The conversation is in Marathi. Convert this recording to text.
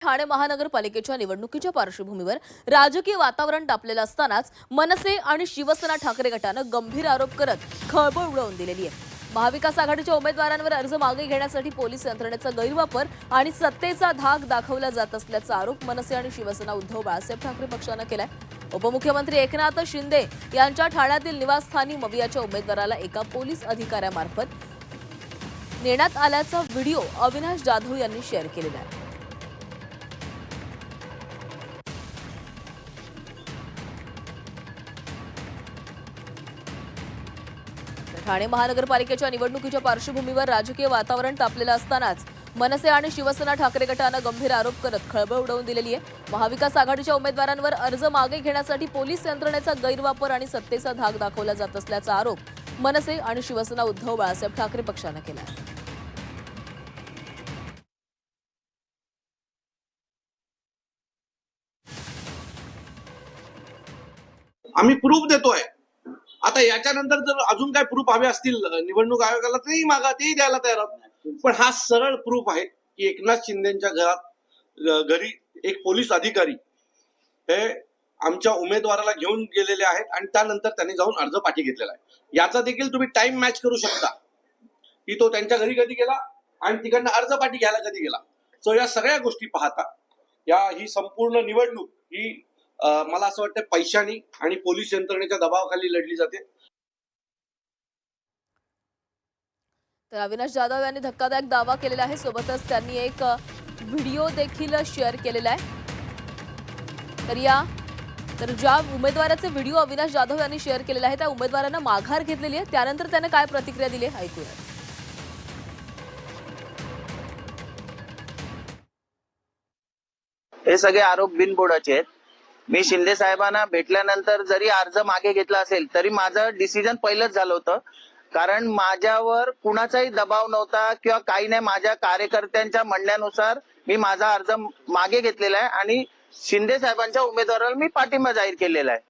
ठाणे महानगरपालिकेच्या निवडणुकीच्या पार्श्वभूमीवर राजकीय वातावरण तापलेलं असतानाच मनसे आणि शिवसेना ठाकरे गटानं गंभीर आरोप करत खळबळ उडवून दिलेली आहे। महाविकास आघाडीच्या उमेदवारांवर अर्ज मागे घेण्यासाठी पोलीस यंत्रणेचा गैरवापर आणि सत्तेचा धाक दाखवला जात असल्याचा आरोप मनसे आणि शिवसेना उद्धव बाळासाहेब ठाकरे पक्षानं केलाय। उपमुख्यमंत्री एकनाथ शिंदे यांच्या ठाण्यातील निवासस्थानी मवियाच्या उमेदवाराला एका पोलीस अधिकाऱ्यामार्फत नेण्यात आल्याचा व्हिडिओ अविनाश जाधव यांनी शेअर केलेला आहे। ठाणे महानगरपालिकेच्या निवडणुकीच्या पार्श्वभूमीवर राजकीय वातावरण तापलेलं असतानाच मनसे आणि शिवसेना ठाकरे गटानं गंभीर आरोप करत खळबळ उडवून दिलेली आहे। महाविकास आघाडीच्या उमेदवारांवर अर्ज मागे घेण्यासाठी पोलीस यंत्रणेचा गैरवापर आणि सत्तेचा धाक दाखवला जात असल्याचा आरोप मनसे आणि शिवसेना उद्धव बाळासाहेब ठाकरे पक्षानं केला आहे। आम्ही प्रूफ देतोय। आता याच्यानंतर जर अजून काय प्रूफ हवे असतील निवडणूक आयोगाला तेही मागा, तेही द्यायला तयार आहोत। पण हा सरळ प्रूफ आहे की एकनाथ शिंदेच्या घरी एक पोलीस अधिकारी हे आमच्या उमेदवाराला घेऊन गेलेले आहेत आणि त्यानंतर त्यांनी जाऊन अर्ज पाठी घेतलेला आहे। याचा देखील तुम्ही टाइम मॅच करू शकता की तो त्यांच्या घरी कधी गेला आणि तिकडनं अर्ज पाठी घ्यायला कधी गेला। सो या सगळ्या गोष्टी पाहता ही संपूर्ण निवडणूक ही मला असं वाटतं पैशानी आणि पोलीस यंत्रणेच्या दबावाखाली लढली जाते। तर अविनाश जाधव यांनी धक्कादायक दावा केलेला आहे। सोबतच त्यांनी एक व्हिडिओ देखील शेअर केलेला आहे। तर ज्या उमेदवाराचे व्हिडिओ अविनाश जाधव यांनी शेअर केलेला आहे त्या उमेदवारांना माघार घेतलेली आहे। त्यानंतर त्याने काय प्रतिक्रिया दिली ऐकूया। हे सगळे आरोप बिनबुडाचे आहेत। मी शिंदे साहेबांना भेटल्यानंतर जरी अर्ज मागे घेतला असेल तरी माझं डिसिजन पहिलंच झालं होतं, कारण माझ्यावर कुणाचाही दबाव नव्हता किंवा काही नाही। माझ्या कार्यकर्त्यांच्या म्हणण्यानुसार मी माझा अर्ज मागे घेतलेला आहे आणि शिंदे साहेबांच्या उमेदवाराला मी पाठिंबा जाहीर केलेला आहे।